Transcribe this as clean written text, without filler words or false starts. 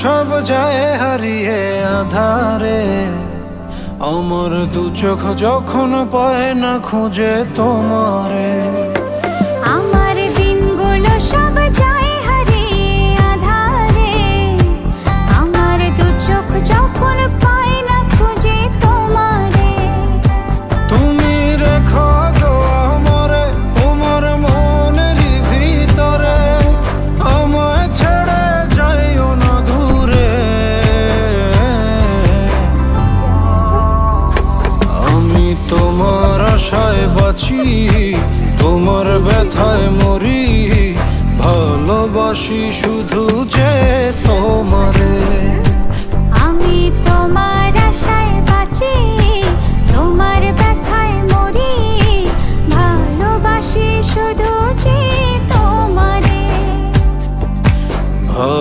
সব যায় হারিয়ে আধারে। আমার দু চোখ যখন পায় না খুঁজে তোমারে। আমার দিনগুলো সব যায় হারিয়ে আঁধারে। আমার দু চোখ যখন পায় না খুঁজে তোমারে। তুমি রেখো গো আমারে তোমার মনেরই ভিতরে, আমায় ছেড়ে যাইও না দূরে। আমি তোমার আশায় বাঁচি, তোমার ব্যথায় মরি, ভালোবাসি শুধু যে